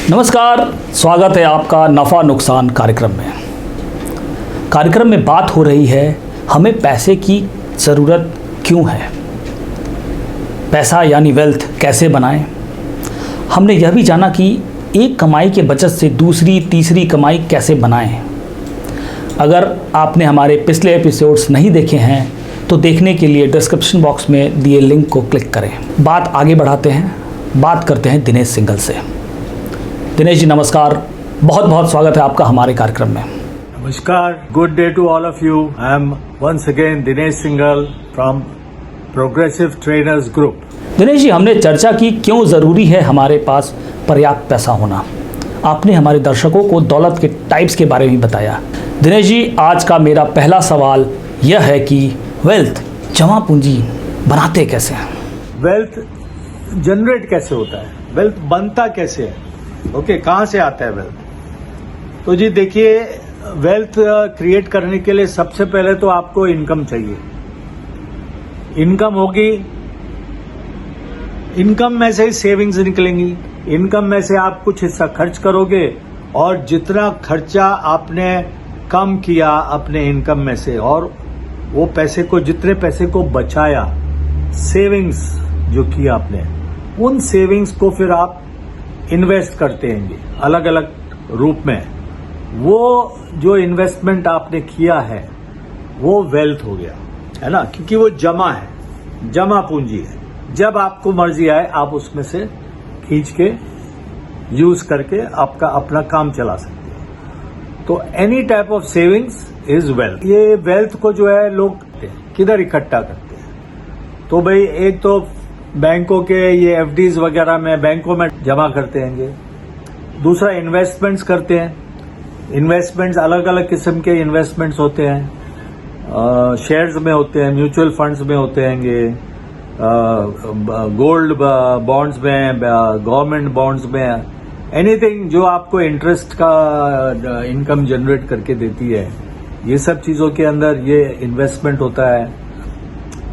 नमस्कार, स्वागत है आपका नफ़ा नुकसान कार्यक्रम में बात हो रही है हमें पैसे की ज़रूरत क्यों है, पैसा यानी वेल्थ कैसे बनाएं। हमने यह भी जाना कि एक कमाई के बचत से दूसरी तीसरी कमाई कैसे बनाएं। अगर आपने हमारे पिछले एपिसोड्स नहीं देखे हैं तो देखने के लिए डिस्क्रिप्शन बॉक्स में दिए लिंक को क्लिक करें। बात आगे बढ़ाते हैं, बात करते हैं दिनेश सिंघल से। दिनेश जी नमस्कार, बहुत बहुत स्वागत है आपका हमारे कार्यक्रम में। नमस्कार, good day to all of you. I am once again Dinesh Singhal from progressive trainers group. Dinesh ji, हमने चर्चा की क्यों ज़रूरी है हमारे पास पर्याप्त पैसा होना। आपने हमारे दर्शकों को दौलत के टाइप्स के बारे में बताया। दिनेश जी, आज का मेरा पहला सवाल यह है कि वेल्थ जमा पूंजी बनाते कैसे हैं? वेल्थ जनरेट कैसे होता है, वेल्थ बनता कैसे है, ओके, कहाँ से आता है वेल्थ? तो जी देखिए, वेल्थ क्रिएट करने के लिए सबसे पहले तो आपको इनकम चाहिए। इनकम होगी, इनकम में से ही सेविंग्स निकलेंगी। इनकम में से आप कुछ हिस्सा खर्च करोगे और जितना खर्चा आपने कम किया अपने इनकम में से और वो पैसे को, जितने पैसे को बचाया, सेविंग्स जो किया आपने, उन सेविंग्स को फिर आप इन्वेस्ट करते हैं अलग अलग रूप में। वो जो इन्वेस्टमेंट आपने किया है वो वेल्थ हो गया, है ना, क्योंकि वो जमा है, जमा पूंजी है। जब आपको मर्जी आए आप उसमें से खींच के यूज करके आपका अपना काम चला सकते हैं। तो any type of savings is wealth. ये वेल्थ को जो है लोग किधर इकट्ठा करते हैं? तो भाई एक तो बैंकों के ये एफडीज वगैरह में, बैंकों में जमा करते हैं। दूसरा इन्वेस्टमेंट्स करते हैं। इन्वेस्टमेंट्स अलग अलग किस्म के इन्वेस्टमेंट्स होते हैं, शेयर्स में होते हैं, म्यूचुअल फंड्स में होते हैं, गोल्ड बॉन्ड्स में, गवर्नमेंट बॉन्ड्स में, एनीथिंग जो आपको इंटरेस्ट का इनकम जनरेट करके देती है, ये सब चीजों के अंदर ये इन्वेस्टमेंट होता है।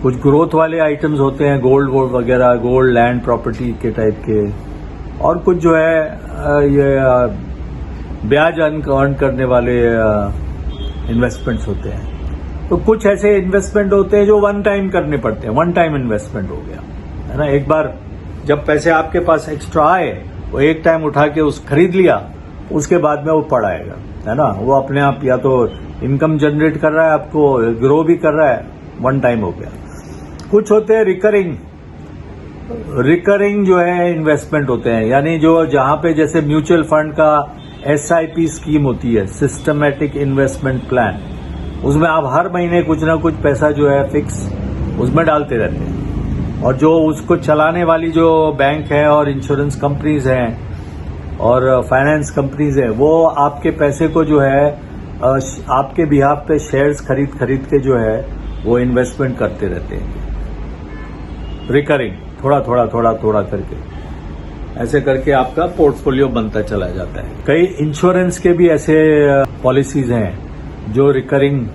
कुछ ग्रोथ वाले आइटम्स होते हैं, गोल्ड वगैरह, गोल्ड, लैंड, प्रॉपर्टी के टाइप के, और कुछ जो है ये ब्याज अर्न करने वाले इन्वेस्टमेंट्स होते हैं। तो कुछ ऐसे इन्वेस्टमेंट होते हैं जो वन टाइम करने पड़ते हैं, वन टाइम इन्वेस्टमेंट हो गया, है ना। एक बार जब पैसे आपके पास एक्स्ट्रा आए, वो एक टाइम उठा के उस खरीद लिया, उसके बाद में वो पड़ आएगा, है ना। वो अपने आप या तो इनकम जनरेट कर रहा है, आपको ग्रो भी कर रहा है, वन टाइम हो गया। कुछ होते हैं रिकरिंग जो है इन्वेस्टमेंट होते हैं, यानी जो जहां पे जैसे म्यूचुअल फंड का SIP स्कीम होती है, सिस्टमैटिक इन्वेस्टमेंट प्लान, उसमें आप हर महीने कुछ ना कुछ पैसा जो है फिक्स उसमें डालते रहते हैं। और जो उसको चलाने वाली जो बैंक है और इंश्योरेंस कंपनीज हैं और फाइनेंस कंपनीज हैं, वो आपके पैसे को जो है आपके बिहाफ पे शेयर्स खरीद के जो है वो इन्वेस्टमेंट करते रहते हैं, रिकरिंग, थोड़ा करके, ऐसे करके आपका पोर्टफोलियो बनता चला जाता है। कई इंश्योरेंस के भी ऐसे पॉलिसीज हैं जो रिकरिंग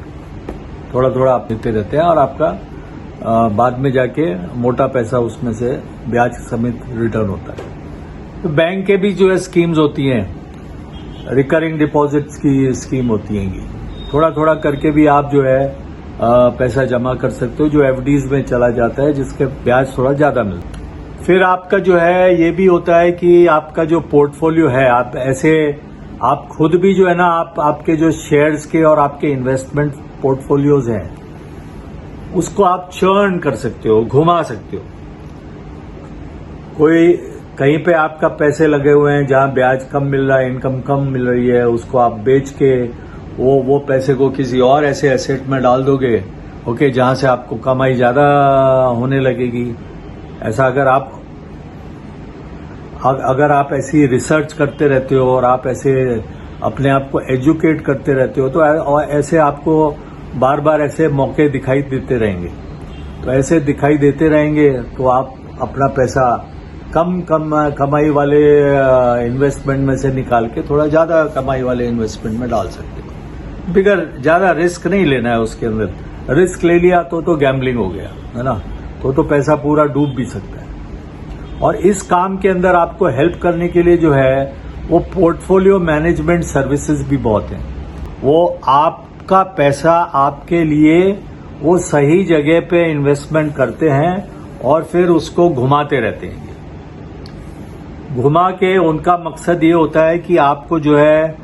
थोड़ा आप देते रहते हैं और आपका बाद में जाके मोटा पैसा उसमें से ब्याज समेत रिटर्न होता है। तो बैंक के भी जो है स्कीम्स होती हैं, रिकरिंग डिपॉजिट्स की स्कीम होती हैं, थोड़ा करके भी आप जो है पैसा जमा कर सकते हो, जो एफडीज में चला जाता है, जिसके ब्याज थोड़ा ज्यादा मिलता है। फिर आपका जो है ये भी होता है कि आपका जो पोर्टफोलियो है, आप खुद भी जो है ना, आपके जो शेयर्स के और आपके इन्वेस्टमेंट पोर्टफोलियोज हैं, उसको आप चर्न कर सकते हो, घुमा सकते हो। कोई कहीं पे आपका पैसे लगे हुए हैं जहां ब्याज कम मिल रहा है, इनकम कम मिल रही है, उसको आप बेच के वो पैसे को किसी और ऐसे एसेट में डाल दोगे, ओके, जहां से आपको कमाई ज्यादा होने लगेगी। ऐसा अगर आप ऐसी रिसर्च करते रहते हो और आप ऐसे अपने आप को एजुकेट करते रहते हो, तो ऐसे आपको बार बार ऐसे मौके दिखाई देते रहेंगे। तो ऐसे दिखाई देते रहेंगे तो आप अपना पैसा कम कमाई वाले इन्वेस्टमेंट में से निकाल के थोड़ा ज्यादा कमाई वाले इन्वेस्टमेंट में डाल सकते हो। बिगर ज्यादा रिस्क नहीं लेना है उसके अंदर। रिस्क ले लिया तो गैम्बलिंग हो गया, है ना, तो पैसा पूरा डूब भी सकता है। और इस काम के अंदर आपको हेल्प करने के लिए जो है वो पोर्टफोलियो मैनेजमेंट सर्विसेज भी बहुत हैं। वो आपका पैसा आपके लिए वो सही जगह पे इन्वेस्टमेंट करते हैं और फिर उसको घुमाते रहते हैं। घुमा के उनका मकसद ये होता है कि आपको जो है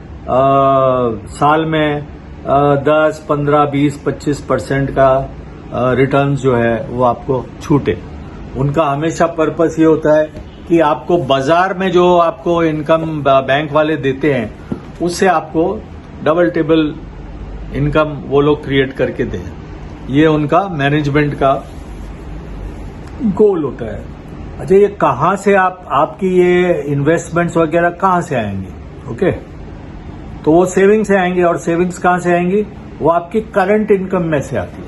साल में 10, 15, 20, 25% का रिटर्न जो है वो आपको छूटे। उनका हमेशा पर्पस ये होता है कि आपको बाजार में जो आपको इनकम बैंक वाले देते हैं उससे आपको डबल टेबल इनकम वो लोग क्रिएट करके दें। ये उनका मैनेजमेंट का गोल होता है। अच्छा, ये कहाँ से आपकी ये इन्वेस्टमेंट्स वगैरह कहाँ से आएंगे? ओके, तो वो सेविंग से आएंगे। और सेविंग्स कहाँ से आएंगी? वो आपकी करंट इनकम में से आती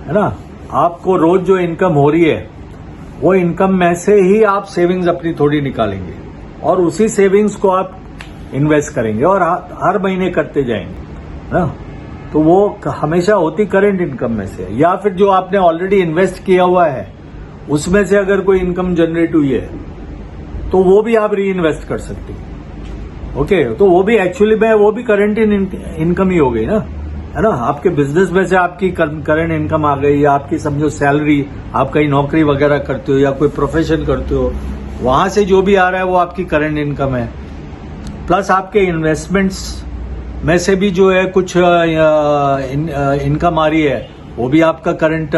है ना। आपको रोज जो इनकम हो रही है वो इनकम में से ही आप सेविंग्स अपनी थोड़ी निकालेंगे और उसी सेविंग्स को आप इन्वेस्ट करेंगे और हर महीने करते जाएंगे ना। तो वो हमेशा होती करंट इनकम में से। या फिर जो आपने ऑलरेडी इन्वेस्ट किया हुआ है उसमें से अगर कोई इनकम जनरेट हुई है तो वो भी आप री इन्वेस्ट कर सकते हैं। ओके, तो वो भी एक्चुअली में वो भी करंट इनकम ही हो गई ना, है ना। आपके बिजनेस में से आपकी करंट इनकम आ गई, या आपकी समझो सैलरी, आप कहीं नौकरी वगैरह करते हो या कोई प्रोफेशन करते हो, वहां से जो भी आ रहा है वो आपकी करंट इनकम है। प्लस आपके इन्वेस्टमेंट्स में से भी जो है कुछ इनकम आ रही है वो भी आपका करंट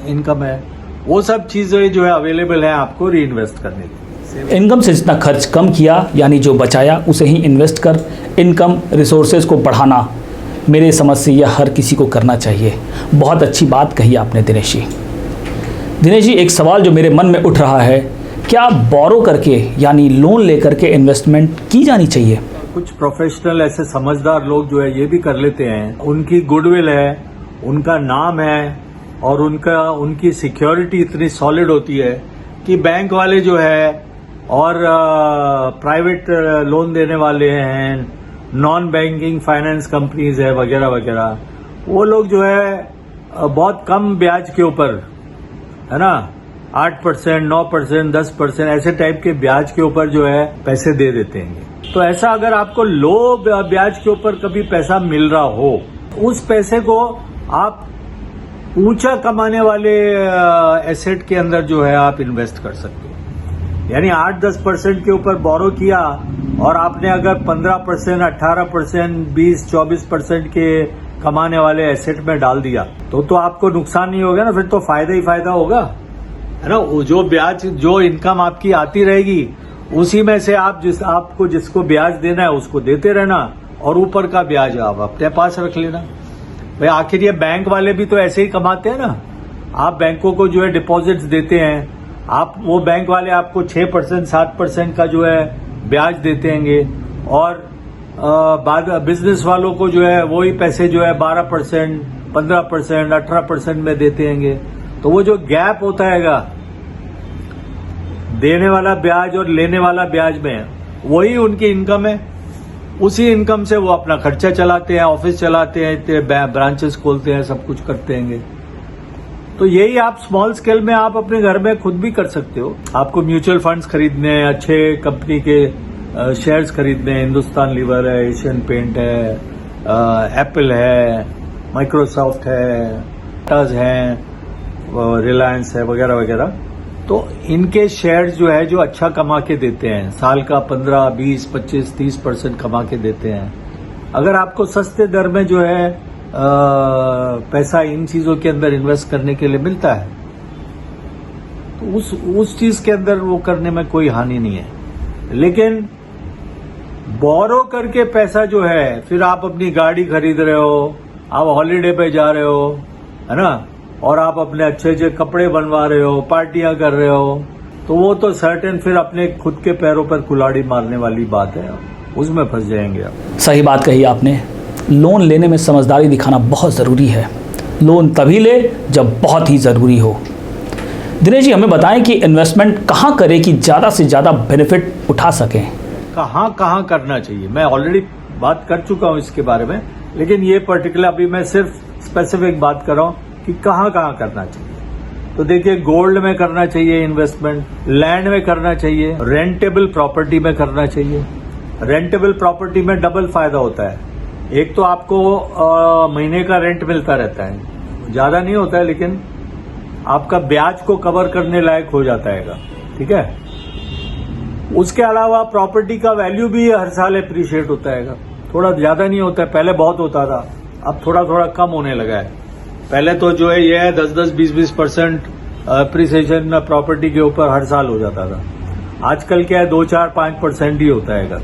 इनकम है। वो सब चीजें जो है अवेलेबल है आपको री इन्वेस्ट करने की। इनकम से जितना खर्च कम किया यानी जो बचाया उसे ही इन्वेस्ट कर इनकम रिसोर्सेज को बढ़ाना, मेरे समझ से यह हर किसी को करना चाहिए। बहुत अच्छी बात कही आपने दिनेश जी। दिनेश जी, एक सवाल जो मेरे मन में उठ रहा है, क्या बोरो करके यानी लोन लेकर के इन्वेस्टमेंट की जानी चाहिए? कुछ प्रोफेशनल ऐसे समझदार लोग जो है ये भी कर लेते हैं। उनकी गुडविल है, उनका नाम है और उनकी सिक्योरिटी इतनी सॉलिड होती है कि बैंक वाले जो है और प्राइवेट लोन देने वाले हैं, नॉन बैंकिंग फाइनेंस कंपनीज है वगैरह वगैरह, वो लोग जो है बहुत कम ब्याज के ऊपर, है ना, 8%, 9%, 10% ऐसे टाइप के ब्याज के ऊपर जो है पैसे दे देते हैं। तो ऐसा अगर आपको लो ब्याज के ऊपर कभी पैसा मिल रहा हो, उस पैसे को आप ऊंचा कमाने वाले एसेट के अंदर जो है आप इन्वेस्ट कर सकते हो। यानी 8-10% के ऊपर बोरो किया और आपने अगर 15%, 18%, 20-24% के कमाने वाले एसेट में डाल दिया तो आपको नुकसान नहीं होगा ना, फिर तो फायदा ही फायदा होगा, है ना। जो ब्याज, जो इनकम आपकी आती रहेगी उसी में से आप आपको जिसको ब्याज देना है उसको देते रहना और ऊपर का ब्याज आप अपने पास रख लेना। भाई आखिर ये बैंक वाले भी तो ऐसे ही कमाते हैं ना। आप बैंकों को जो है डिपॉजिट्स देते हैं, आप वो बैंक वाले आपको 6%, 7% का जो है ब्याज देते हैं और बाद बिजनेस वालों को जो है वही पैसे जो है 12%, 15%, 18% में देते हैं। तो वो जो गैप होता है देने वाला ब्याज और लेने वाला ब्याज में, वही उनकी इनकम है। उसी इनकम से वो अपना खर्चा चलाते हैं, ऑफिस चलाते हैं, ब्रांचेस खोलते हैं, सब कुछ करते हैं। तो यही आप स्मॉल स्केल में आप अपने घर में खुद भी कर सकते हो। आपको म्यूचुअल फंड्स खरीदने हैं, अच्छे कंपनी के शेयर्स खरीदने हैं, हिंदुस्तान लीवर है, एशियन पेंट है, एप्पल है, माइक्रोसॉफ्ट है, टाटाज है, रिलायंस है वगैरह वगैरह। तो इनके शेयर्स जो है जो अच्छा कमा के देते हैं, साल का 15, 20, 25, 30% कमा के देते हैं। अगर आपको सस्ते दर में जो है पैसा इन चीजों के अंदर इन्वेस्ट करने के लिए मिलता है तो उस चीज के अंदर वो करने में कोई हानि नहीं है। लेकिन बोरो करके पैसा जो है, फिर आप अपनी गाड़ी खरीद रहे हो, आप हॉलीडे पे जा रहे हो, है ना, और आप अपने अच्छे अच्छे कपड़े बनवा रहे हो, पार्टियां कर रहे हो, तो वो तो सर्टेन फिर अपने खुद के पैरों पर कुल्हाड़ी मारने वाली बात है, उसमें फंस जाएंगे आप। सही बात कही आपने। लोन लेने में समझदारी दिखाना बहुत ज़रूरी है। लोन तभी ले जब बहुत ही ज़रूरी हो। दिनेश जी, हमें बताएं कि इन्वेस्टमेंट कहाँ करें कि ज़्यादा से ज़्यादा बेनिफिट उठा सकें? कहाँ करना चाहिए, मैं ऑलरेडी बात कर चुका हूँ इसके बारे में, लेकिन ये पर्टिकुलर अभी मैं सिर्फ स्पेसिफिक बात कर रहा हूँ कि कहाँ करना चाहिए। तो देखिए, गोल्ड में करना चाहिए इन्वेस्टमेंट, लैंड में करना चाहिए, रेंटेबल प्रॉपर्टी में करना चाहिए, रेंटेबल प्रॉपर्टी में डबल फायदा होता है। एक तो आपको महीने का रेंट मिलता रहता है, ज्यादा नहीं होता है, लेकिन आपका ब्याज को कवर करने लायक हो जाता है। ठीक है। उसके अलावा प्रॉपर्टी का वैल्यू भी हर साल एप्रिशिएट होता है, थोड़ा ज्यादा नहीं होता है, पहले बहुत होता था, अब थोड़ा थोड़ा कम होने लगा है। पहले तो जो है ये 10-10, 20-20% एप्रिसिएशन प्रॉपर्टी के ऊपर हर साल हो जाता था। आजकल क्या है 2-4-5% ही होता है।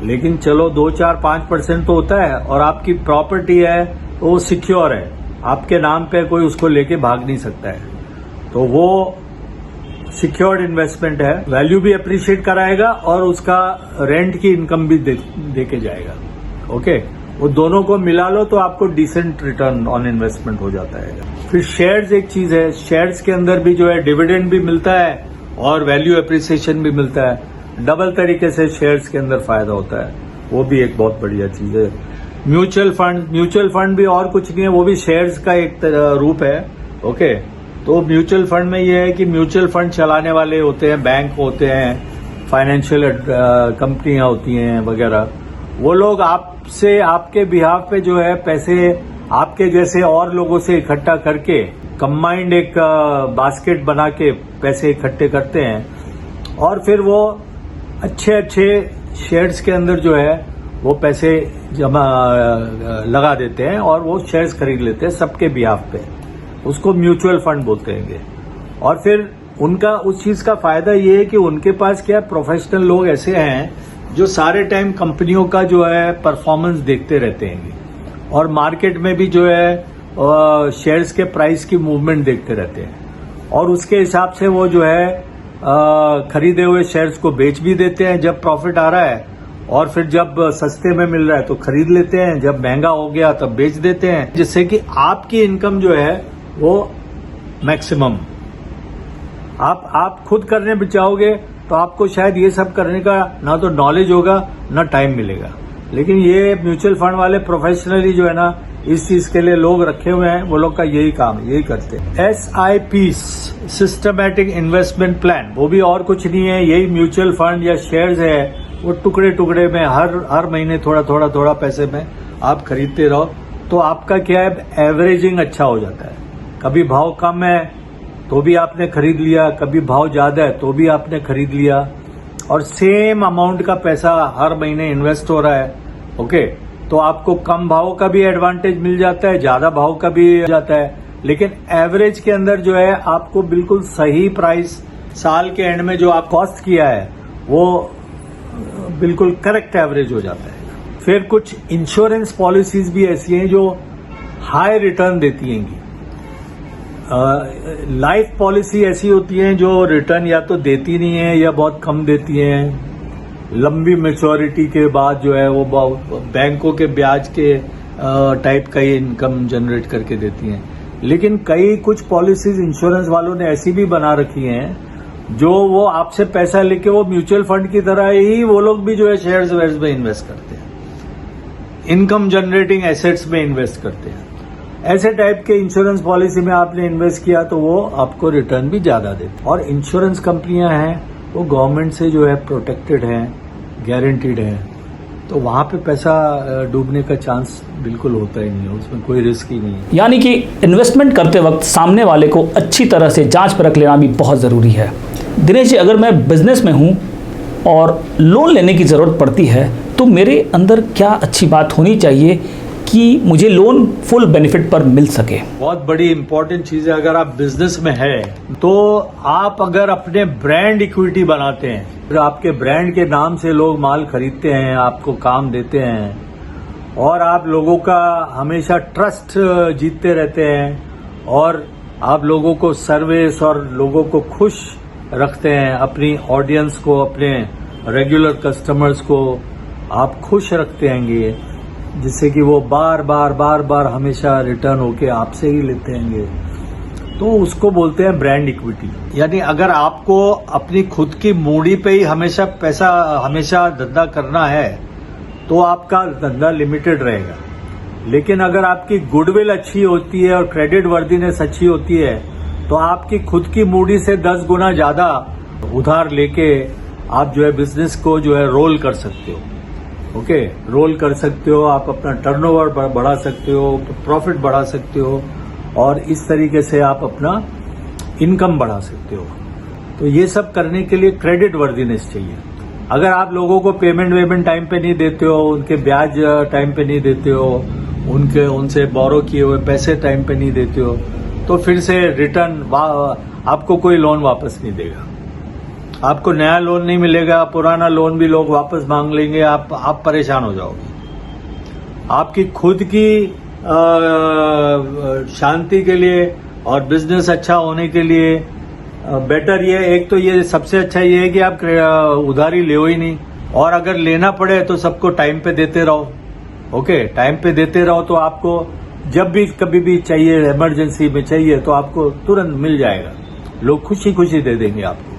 लेकिन चलो 2-4-5% तो होता है, और आपकी प्रॉपर्टी है तो वो सिक्योर है, आपके नाम पे कोई उसको लेके भाग नहीं सकता है, तो वो सिक्योर्ड इन्वेस्टमेंट है। वैल्यू भी अप्रिशिएट कराएगा और उसका रेंट की इनकम भी दे के जाएगा। ओके, वो दोनों को मिला लो तो आपको डिसेंट रिटर्न ऑन इन्वेस्टमेंट हो जाता है। फिर शेयर्स एक चीज है, शेयर्स के अंदर भी जो है डिविडेंड भी मिलता है और वैल्यू एप्रिसिएशन भी मिलता है। डबल तरीके से शेयर्स के अंदर फायदा होता है, वो भी एक बहुत बढ़िया चीज है। म्यूचुअल फंड भी और कुछ नहीं है, वो भी शेयर्स का एक रूप है। ओके, तो म्यूचुअल फंड में ये है कि म्यूचुअल फंड चलाने वाले होते हैं, बैंक होते हैं, फाइनेंशियल कंपनियां होती हैं वगैरह, वो लोग आपसे आपके बिहाफ पे जो है पैसे आपके जैसे और लोगों से इकट्ठा करके कंबाइंड एक बास्केट बना के पैसे इकट्ठे करते हैं, और फिर वो अच्छे शेयर्स के अंदर जो है वो पैसे जमा लगा देते हैं और वो शेयर्स खरीद लेते हैं सबके बिहाफ पे। उसको म्यूचुअल फंड बोलते हैं। और फिर उनका उस चीज का फायदा ये है कि उनके पास क्या प्रोफेशनल लोग ऐसे हैं जो सारे टाइम कंपनियों का जो है परफॉर्मेंस देखते रहते हैं, और मार्केट में भी जो है शेयर्स के प्राइस की मूवमेंट देखते रहते हैं, और उसके हिसाब से वो जो है खरीदे हुए शेयर्स को बेच भी देते हैं जब प्रॉफिट आ रहा है, और फिर जब सस्ते में मिल रहा है तो खरीद लेते हैं, जब महंगा हो गया तब बेच देते हैं, जिससे कि आपकी इनकम जो है वो मैक्सिमम आप खुद करने भी चाहोगे तो आपको शायद ये सब करने का ना तो नॉलेज होगा ना टाइम मिलेगा। लेकिन ये म्यूचुअल फंड वाले प्रोफेशनली जो है ना इस चीज के लिए लोग रखे हुए हैं, वो लोग का यही काम है, यही करते हैं। SIP सिस्टमैटिक इन्वेस्टमेंट प्लान, वो भी और कुछ नहीं है, यही म्यूचुअल फंड या शेयर्स है, वो टुकड़े टुकड़े में हर महीने थोड़ा पैसे में आप खरीदते रहो, तो आपका क्या है एवरेजिंग अच्छा हो जाता है। कभी भाव कम है तो भी आपने खरीद लिया, कभी भाव ज्यादा है तो भी आपने खरीद लिया, और सेम अमाउंट का पैसा हर महीने इन्वेस्ट हो रहा है। ओके, तो आपको कम भाव का भी एडवांटेज मिल जाता है, ज्यादा भाव का भी जाता है, लेकिन एवरेज के अंदर जो है आपको बिल्कुल सही प्राइस साल के एंड में जो आप कॉस्ट किया है वो बिल्कुल करेक्ट एवरेज हो जाता है। फिर कुछ इंश्योरेंस पॉलिसीज भी ऐसी हैं जो हाई रिटर्न देती हैं। लाइफ पॉलिसी ऐसी होती है जो रिटर्न या तो देती नहीं है या बहुत कम देती है, लंबी मैच्योरिटी के बाद जो है वो बैंकों के ब्याज के टाइप का ही इनकम जनरेट करके देती हैं। लेकिन कुछ पॉलिसीज इंश्योरेंस वालों ने ऐसी भी बना रखी हैं जो वो आपसे पैसा लेके वो म्यूचुअल फंड की तरह ही वो लोग भी जो है शेयर्स वेयर्स में इन्वेस्ट करते हैं, इनकम जनरेटिंग एसेट्स में इन्वेस्ट करते हैं। ऐसे टाइप के इंश्योरेंस पॉलिसी में आपने इन्वेस्ट किया तो वो आपको रिटर्न भी ज्यादा देते। और इंश्योरेंस कंपनियां हैं वो गवर्नमेंट से जो है प्रोटेक्टेड हैं, गारंटीड हैं, तो वहां पे पैसा डूबने का चांस बिल्कुल होता ही नहीं है, उसमें कोई रिस्क ही नहीं है। यानी कि इन्वेस्टमेंट करते वक्त सामने वाले को अच्छी तरह से जांच परख लेना भी बहुत ज़रूरी है। दिनेश जी, अगर मैं बिजनेस में हूँ और लोन लेने की ज़रूरत पड़ती है तो मेरे अंदर क्या अच्छी बात होनी चाहिए कि मुझे लोन फुल बेनिफिट पर मिल सके? बहुत बड़ी इंपॉर्टेंट चीज है। अगर आप बिजनेस में है तो आप अगर अपने ब्रांड इक्विटी बनाते हैं, फिर आपके ब्रांड के नाम से लोग माल खरीदते हैं, आपको काम देते हैं, और आप लोगों का हमेशा ट्रस्ट जीतते रहते हैं, और आप लोगों को सर्विस और लोगों को खुश रखते हैं, अपनी ऑडियंस को, अपने रेगुलर कस्टमर्स को आप खुश रखते हैंगे, जिससे कि वो बार बार हमेशा रिटर्न होके आपसे ही लेते हैंगे, तो उसको बोलते हैं ब्रांड इक्विटी। यानी अगर आपको अपनी खुद की मूड़ी पे ही हमेशा धंधा करना है तो आपका धंधा लिमिटेड रहेगा। लेकिन अगर आपकी गुडविल अच्छी होती है और क्रेडिट वर्दीनेस अच्छी होती है तो आपकी खुद की मूड़ी से 10 गुना ज्यादा उधार लेके आप जो है बिजनेस को जो है रोल कर सकते हो। ओके, रोल कर सकते हो, आप अपना टर्नओवर बढ़ा सकते हो, प्रॉफिट बढ़ा सकते हो और इस तरीके से आप अपना इनकम बढ़ा सकते हो। तो ये सब करने के लिए क्रेडिट वर्दीनेस चाहिए। अगर आप लोगों को पेमेंट टाइम पे नहीं देते हो, उनके ब्याज टाइम पे नहीं देते हो, उनसे बोरो किए हुए पैसे टाइम पे नहीं देते हो, तो फिर से रिटर्न आपको कोई लोन वापस नहीं देगा, आपको नया लोन नहीं मिलेगा, पुराना लोन भी लोग वापस मांग लेंगे, आप परेशान हो जाओगे। आपकी खुद की शांति के लिए और बिजनेस अच्छा होने के लिए बेटर ये, एक तो ये सबसे अच्छा ये है कि आप उधारी ले ही नहीं, और अगर लेना पड़े तो सबको टाइम पे देते रहो। ओके, टाइम पे देते रहो तो आपको जब भी कभी भी चाहिए, इमरजेंसी में चाहिए तो आपको तुरंत मिल जाएगा, लोग खुशी खुशी दे देंगे आपको,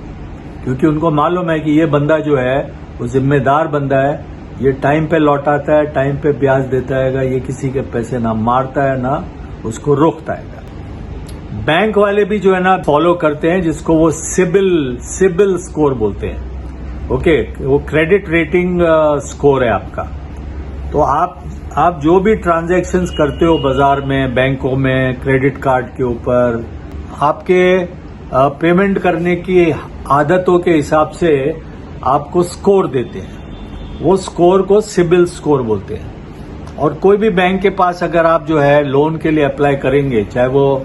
क्योंकि उनको मालूम है कि ये बंदा जो है वो जिम्मेदार बंदा है, ये टाइम पे लौटाता है, टाइम पे ब्याज देता है, ये किसी के पैसे ना मारता है ना उसको रोकता है। बैंक वाले भी जो है ना फॉलो करते हैं जिसको वो सिबिल स्कोर बोलते हैं। ओके, वो क्रेडिट रेटिंग स्कोर है आपका। तो आप जो भी ट्रांजैक्शंस करते हो बाजार में, बैंकों में, क्रेडिट कार्ड के ऊपर, आपके पेमेंट करने की आदतों के हिसाब से आपको स्कोर देते हैं, वो स्कोर को सिबिल स्कोर बोलते हैं। और कोई भी बैंक के पास अगर आप जो है लोन के लिए अप्लाई करेंगे, चाहे वो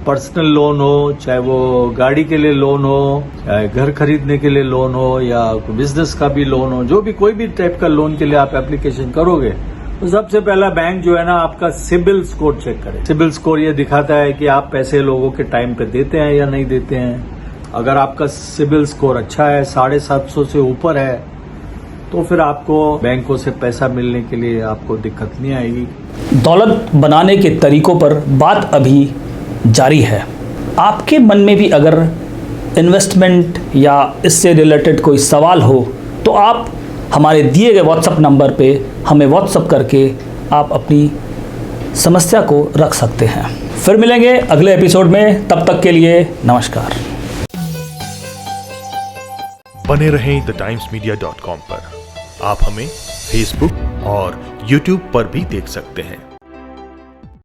पर्सनल लोन हो, चाहे वो गाड़ी के लिए लोन हो, चाहे घर खरीदने के लिए लोन हो, या बिजनेस का भी लोन हो, जो भी कोई भी टाइप का लोन के लिए आप एप्लीकेशन करोगे, तो सबसे पहला बैंक जो है ना आपका सिबिल स्कोर चेक करे। सिबिल स्कोर ये दिखाता है कि आप पैसे लोगों के टाइम पे देते हैं या नहीं देते हैं। अगर आपका सिबिल स्कोर अच्छा है, 750 से ऊपर है, तो फिर आपको बैंकों से पैसा मिलने के लिए आपको दिक्कत नहीं आएगी। दौलत बनाने के तरीकों पर बात अभी जारी है। आपके मन में भी अगर इन्वेस्टमेंट या इससे रिलेटेड कोई सवाल हो तो आप हमारे दिए गए व्हाट्सएप नंबर पे हमें व्हाट्सएप करके आप अपनी समस्या को रख सकते हैं। फिर मिलेंगे अगले एपिसोड में, तब तक के लिए नमस्कार। बने रहें thetimesmedia.com पर। आप हमें फेसबुक और यूट्यूब पर भी देख सकते हैं।